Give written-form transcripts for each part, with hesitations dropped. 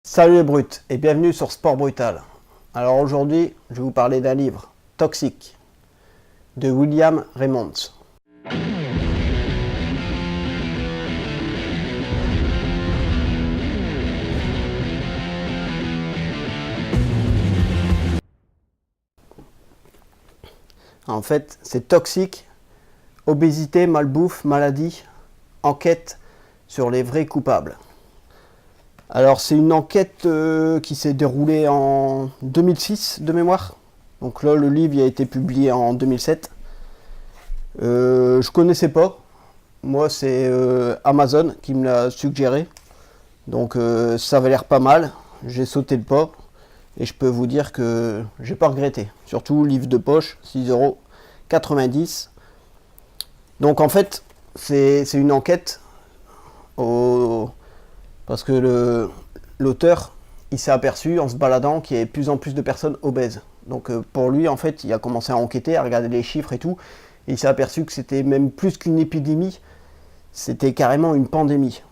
Salut les brutes et bienvenue sur Sport Brutal. Alors aujourd'hui, je vais vous parler d'un livre, Toxic, de William Raymonds. En fait, c'est toxique, obésité, malbouffe, maladie, enquête sur les vrais coupables. Alors c'est une enquête qui s'est déroulée en 2006 de mémoire. Donc là le livre a été publié en 2007. Je connaissais pas. Moi c'est Amazon qui me l'a suggéré. Donc ça avait l'air pas mal. J'ai sauté le pas. Et je peux vous dire que j'ai pas regretté. Surtout livre de poche, 6,90 €. Donc en fait c'est une enquête parce que l'auteur, il s'est aperçu en se baladant qu'il y avait de plus en plus de personnes obèses. Donc pour lui, en fait, il a commencé à enquêter, à regarder les chiffres et tout. Et il s'est aperçu que c'était même plus qu'une épidémie, c'était carrément une pandémie.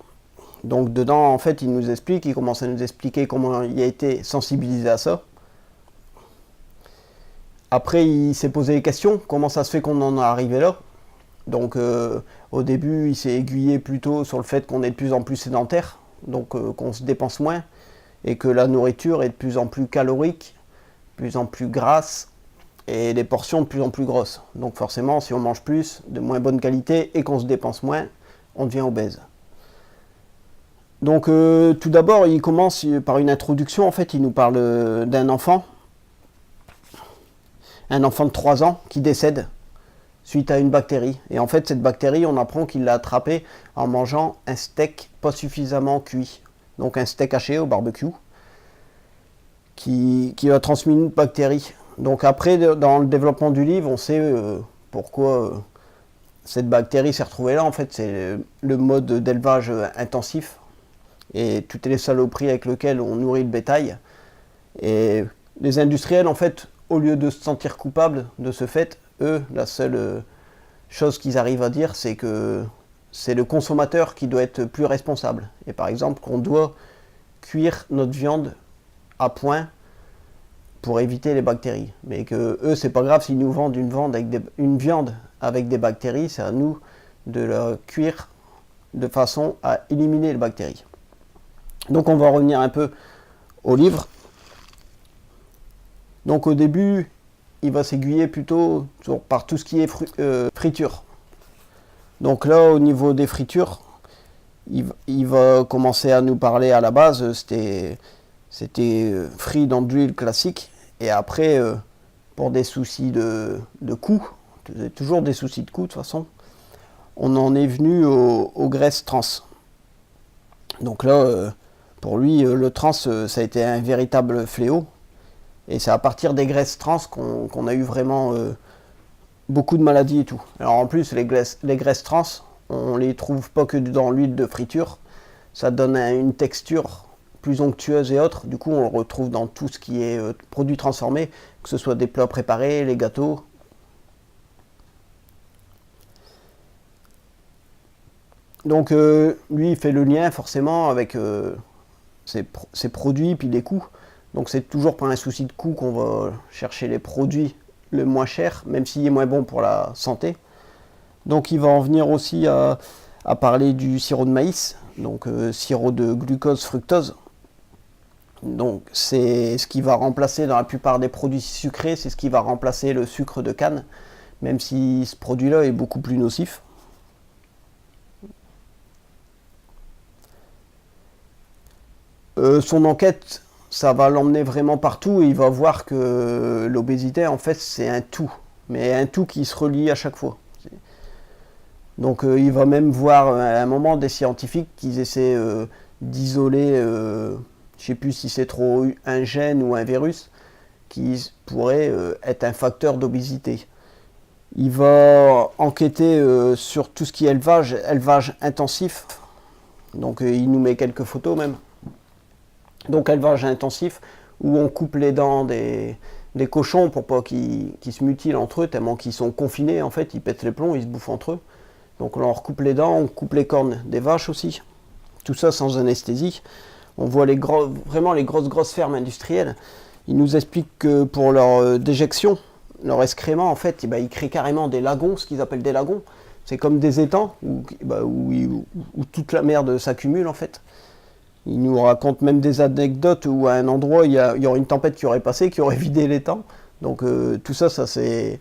Donc dedans, en fait, il commence à nous expliquer comment il a été sensibilisé à ça. Après, il s'est posé des questions, comment ça se fait qu'on en est arrivé là. Donc au début, il s'est aiguillé plutôt sur le fait qu'on est de plus en plus sédentaire. Donc qu'on se dépense moins et que la nourriture est de plus en plus calorique, de plus en plus grasse et les portions de plus en plus grosses. Donc forcément, si on mange plus, de moins bonne qualité et qu'on se dépense moins, on devient obèse. Donc tout d'abord, il commence par une introduction. En fait, il nous parle d'un enfant, de 3 ans qui décède suite à une bactérie. Et en fait, cette bactérie, on apprend qu'il l'a attrapée en mangeant un steak pas suffisamment cuit. Donc un steak haché au barbecue qui a transmis une bactérie. Donc après, dans le développement du livre, on sait pourquoi cette bactérie s'est retrouvée là. En fait, c'est le mode d'élevage intensif et toutes les saloperies avec lesquelles on nourrit le bétail. Et les industriels, en fait, au lieu de se sentir coupables de ce fait, eux, la seule chose qu'ils arrivent à dire, c'est que c'est le consommateur qui doit être plus responsable. Et par exemple, qu'on doit cuire notre viande à point pour éviter les bactéries. Mais que eux, c'est pas grave s'ils nous vendent une viande avec des bactéries, c'est à nous de la cuire de façon à éliminer les bactéries. Donc on va revenir un peu au livre. Donc au début, il va s'aiguiller plutôt par tout ce qui est friture. Donc là, au niveau des fritures, il va commencer à nous parler à la base, c'était frit dans de l'huile classique. Et après, pour des soucis de coût, toujours des soucis de coût de toute façon, on en est venu aux graisses trans. Donc là, pour lui, le trans, ça a été un véritable fléau. Et c'est à partir des graisses trans qu'on a eu vraiment beaucoup de maladies et tout. Alors en plus, les graisses trans, on les trouve pas que dans l'huile de friture. Ça donne une texture plus onctueuse et autres. Du coup, on le retrouve dans tout ce qui est produits transformés, que ce soit des plats préparés, les gâteaux. Donc lui, il fait le lien forcément avec ces produits puis les coûts. Donc c'est toujours par un souci de coût qu'on va chercher les produits le moins cher, même s'il est moins bon pour la santé. Donc il va en venir aussi à parler du sirop de maïs, donc sirop de glucose, fructose. Donc c'est ce qui va remplacer dans la plupart des produits sucrés, c'est ce qui va remplacer le sucre de canne, même si ce produit-là est beaucoup plus nocif. Son enquête, ça va l'emmener vraiment partout et il va voir que l'obésité, en fait, c'est un tout. Mais un tout qui se relie à chaque fois. Donc il va même voir à un moment des scientifiques qui essaient d'isoler, je ne sais plus si c'est trop un gène ou un virus, qui pourrait être un facteur d'obésité. Il va enquêter sur tout ce qui est élevage intensif. Donc il nous met quelques photos même. Donc élevage intensif où on coupe les dents des cochons pour pas qu'ils se mutilent entre eux, tellement qu'ils sont confinés en fait, ils pètent les plombs, ils se bouffent entre eux. Donc on leur coupe les dents, on coupe les cornes des vaches aussi. Tout ça sans anesthésie. on voit vraiment les grosses fermes industrielles. Ils nous expliquent que pour leur déjection, leur excrément, en fait, ils créent carrément des lagons, ce qu'ils appellent des lagons. C'est comme des étangs où toute la merde s'accumule, en fait. Ils nous racontent même des anecdotes où à un endroit, il y aurait une tempête qui aurait passé, qui aurait vidé l'étang. Donc tout ça, ça s'est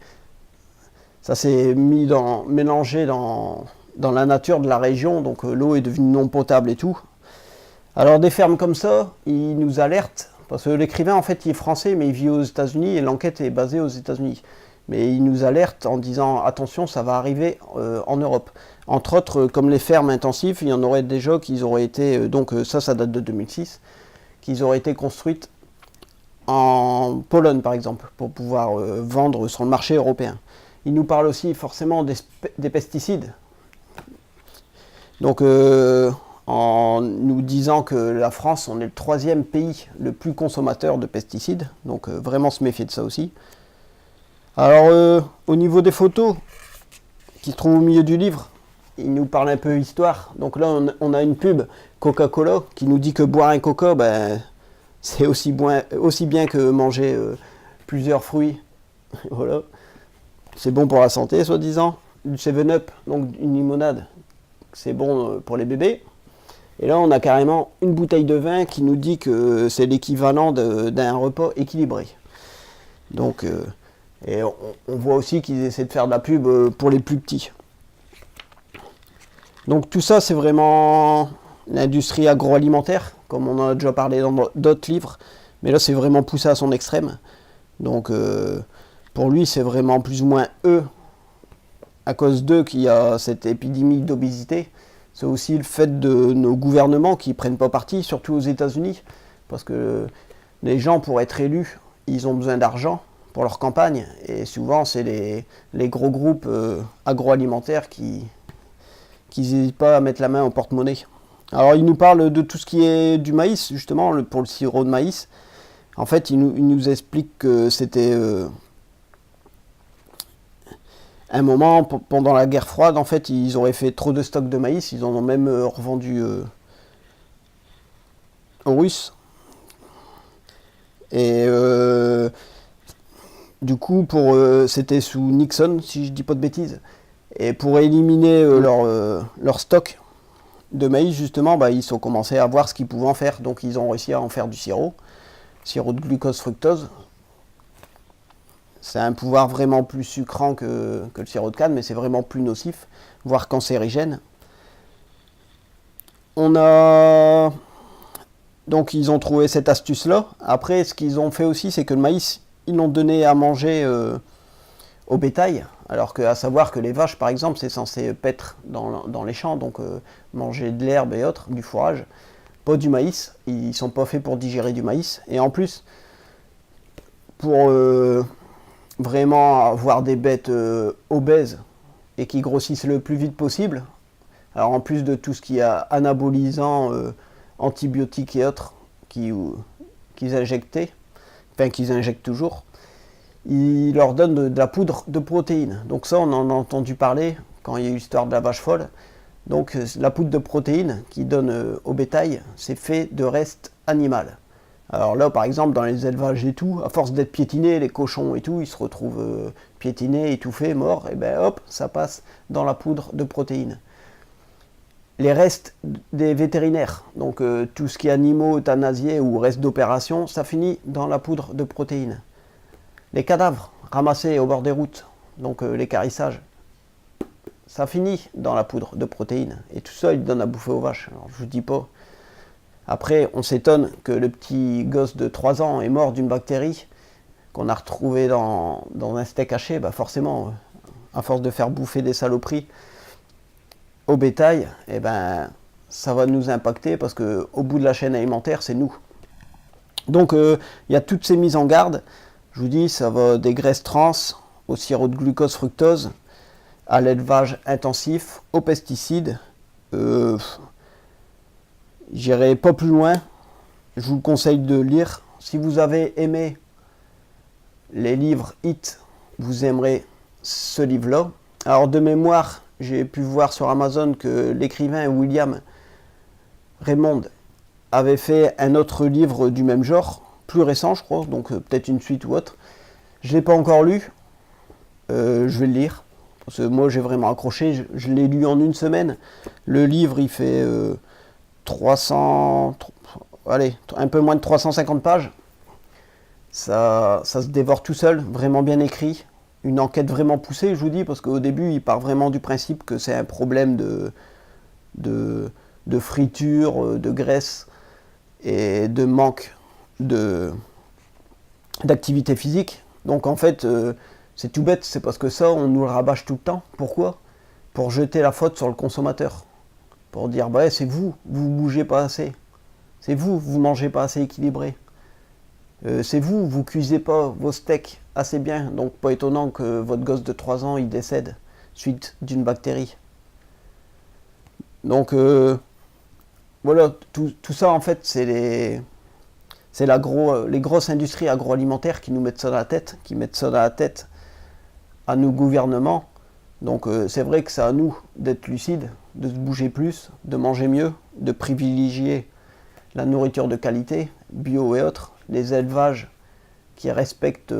mélangé dans la nature de la région, donc l'eau est devenue non potable et tout. Alors des fermes comme ça, ils nous alertent, parce que l'écrivain en fait il est français mais il vit aux États-Unis et l'enquête est basée aux États-Unis. Mais il nous alerte en disant attention, ça va arriver en Europe. Entre autres, comme les fermes intensives, il y en aurait déjà qui auraient été, ça date de 2006, qui auraient été construites en Pologne par exemple, pour pouvoir vendre sur le marché européen. Il nous parle aussi forcément des pesticides. Donc en nous disant que la France, on est le 3e pays le plus consommateur de pesticides, donc vraiment se méfier de ça aussi. Alors au niveau des photos qui se trouvent au milieu du livre, il nous parle un peu histoire. Donc là on a une pub Coca-Cola qui nous dit que boire un coca, c'est aussi bien que manger plusieurs fruits. Voilà. C'est bon pour la santé, soi-disant. Du 7-Up, donc une limonade, c'est bon pour les bébés. Et là, on a carrément une bouteille de vin qui nous dit que c'est l'équivalent d'un repas équilibré. Donc, et on voit aussi qu'ils essaient de faire de la pub pour les plus petits. Donc tout ça, c'est vraiment l'industrie agroalimentaire, comme on en a déjà parlé dans d'autres livres. Mais là, c'est vraiment poussé à son extrême. Donc pour lui, c'est vraiment plus ou moins à cause d'eux qu'il y a cette épidémie d'obésité. C'est aussi le fait de nos gouvernements qui ne prennent pas parti, surtout aux États-Unis, parce que les gens, pour être élus, ils ont besoin d'argent pour leur campagne, et souvent, c'est les gros groupes agroalimentaires qui n'hésitent pas à mettre la main au porte-monnaie. Alors, il nous parle de tout ce qui est du maïs, justement, pour le sirop de maïs. En fait, il nous explique que c'était un moment, pendant la guerre froide, en fait, ils auraient fait trop de stocks de maïs, ils en ont même revendu aux Russes. Et du coup, c'était sous Nixon, si je dis pas de bêtises. Et pour éliminer leur stock de maïs, justement, ils ont commencé à voir ce qu'ils pouvaient en faire. Donc ils ont réussi à en faire du sirop de glucose fructose. C'est un pouvoir vraiment plus sucrant que le sirop de canne, mais c'est vraiment plus nocif, voire cancérigène. Donc ils ont trouvé cette astuce-là. Après, ce qu'ils ont fait aussi, c'est que le maïs, ils l'ont donné à manger au bétail, alors qu'à savoir que les vaches, par exemple, c'est censé paître dans les champs, donc manger de l'herbe et autres, du fourrage, pas du maïs. Ils sont pas faits pour digérer du maïs. Et en plus, pour vraiment avoir des bêtes obèses et qui grossissent le plus vite possible, alors en plus de tout ce qui est anabolisant, antibiotiques et autres qu'ils injectaient, enfin qu'ils injectent toujours, ils leur donnent de la poudre de protéines. Donc ça, on en a entendu parler quand il y a eu l'histoire de la vache folle. Donc la poudre de protéines qu'ils donnent au bétail, c'est fait de reste animal. Alors là, par exemple, dans les élevages et tout, à force d'être piétinés, les cochons et tout, ils se retrouvent piétinés, étouffés, morts, et ben hop, ça passe dans la poudre de protéines. Les restes des vétérinaires, donc tout ce qui est animaux euthanasiés ou restes d'opération, ça finit dans la poudre de protéines. Les cadavres ramassés au bord des routes, donc l'équarrissage, ça finit dans la poudre de protéines. Et tout ça, ils donnent à bouffer aux vaches. Alors je vous dis pas. Après, on s'étonne que le petit gosse de 3 ans est mort d'une bactérie qu'on a retrouvée dans un steak haché. Forcément, à force de faire bouffer des saloperies au bétail, ça va nous impacter parce qu'au bout de la chaîne alimentaire, c'est nous. Donc, il y a toutes ces mises en garde. Je vous dis, ça va des graisses trans, au sirop de glucose fructose, à l'élevage intensif, aux pesticides. J'irai pas plus loin. Je vous conseille de lire. Si vous avez aimé les livres Hit, vous aimerez ce livre-là. Alors de mémoire, j'ai pu voir sur Amazon que l'écrivain William Raymond avait fait un autre livre du même genre, plus récent je crois, donc peut-être une suite ou autre. Je ne l'ai pas encore lu, je vais le lire, parce que moi j'ai vraiment accroché, je l'ai lu en une semaine. Le livre il fait 300, allez, un peu moins de 350 pages. Ça se dévore tout seul, vraiment bien écrit. Une enquête vraiment poussée, je vous dis, parce qu'au début, il part vraiment du principe que c'est un problème de friture, de graisse et de manque d'activité physique. Donc en fait, c'est tout bête, c'est parce que ça, on nous le rabâche tout le temps. Pourquoi? Pour jeter la faute sur le consommateur. Pour dire, bah, c'est vous, vous bougez pas assez. C'est vous, vous mangez pas assez équilibré. C'est vous, vous cuisez pas vos steaks assez bien. Donc pas étonnant que votre gosse de 3 ans, il décède suite d'une bactérie. Donc voilà, tout ça en fait, c'est les grosses industries agroalimentaires qui nous mettent ça dans la tête, qui mettent ça dans la tête à nos gouvernements. Donc c'est vrai que c'est à nous d'être lucides, de se bouger plus, de manger mieux, de privilégier la nourriture de qualité, bio et autres, les élevages qui respectent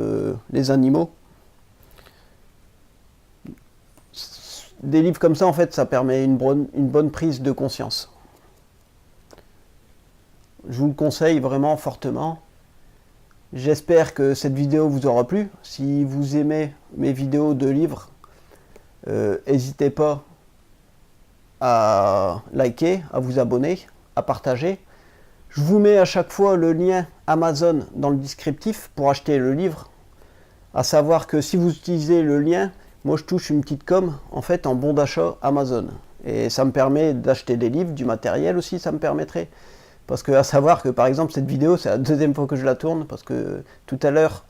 les animaux. Des livres comme ça, en fait, ça permet une bonne prise de conscience. Je vous le conseille vraiment fortement. J'espère que cette vidéo vous aura plu. Si vous aimez mes vidéos de livres, n'hésitez pas à liker, à vous abonner, à partager. Je vous mets à chaque fois le lien Amazon dans le descriptif pour acheter le livre. À savoir que si vous utilisez le lien, moi je touche une petite com en fait en bon d'achat Amazon. Et ça me permet d'acheter des livres, du matériel aussi, ça me permettrait. Parce que à savoir que par exemple cette vidéo, c'est la deuxième fois que je la tourne, parce que tout à l'heure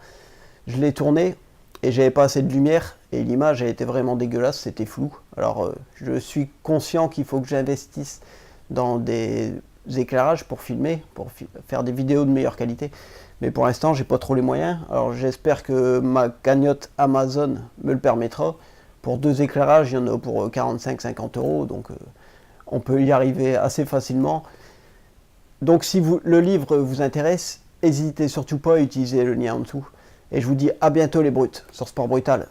je l'ai tournée et j'avais pas assez de lumière et l'image a été vraiment dégueulasse, c'était flou. Alors je suis conscient qu'il faut que j'investisse dans des éclairages pour filmer, faire des vidéos de meilleure qualité. Mais pour l'instant, j'ai pas trop les moyens. Alors j'espère que ma cagnotte Amazon me le permettra. Pour 2 éclairages, il y en a pour 45-50 euros, donc on peut y arriver assez facilement. Donc si le livre vous intéresse, n'hésitez surtout pas à utiliser le lien en dessous. Et je vous dis à bientôt les brutes sur Sport Brutal.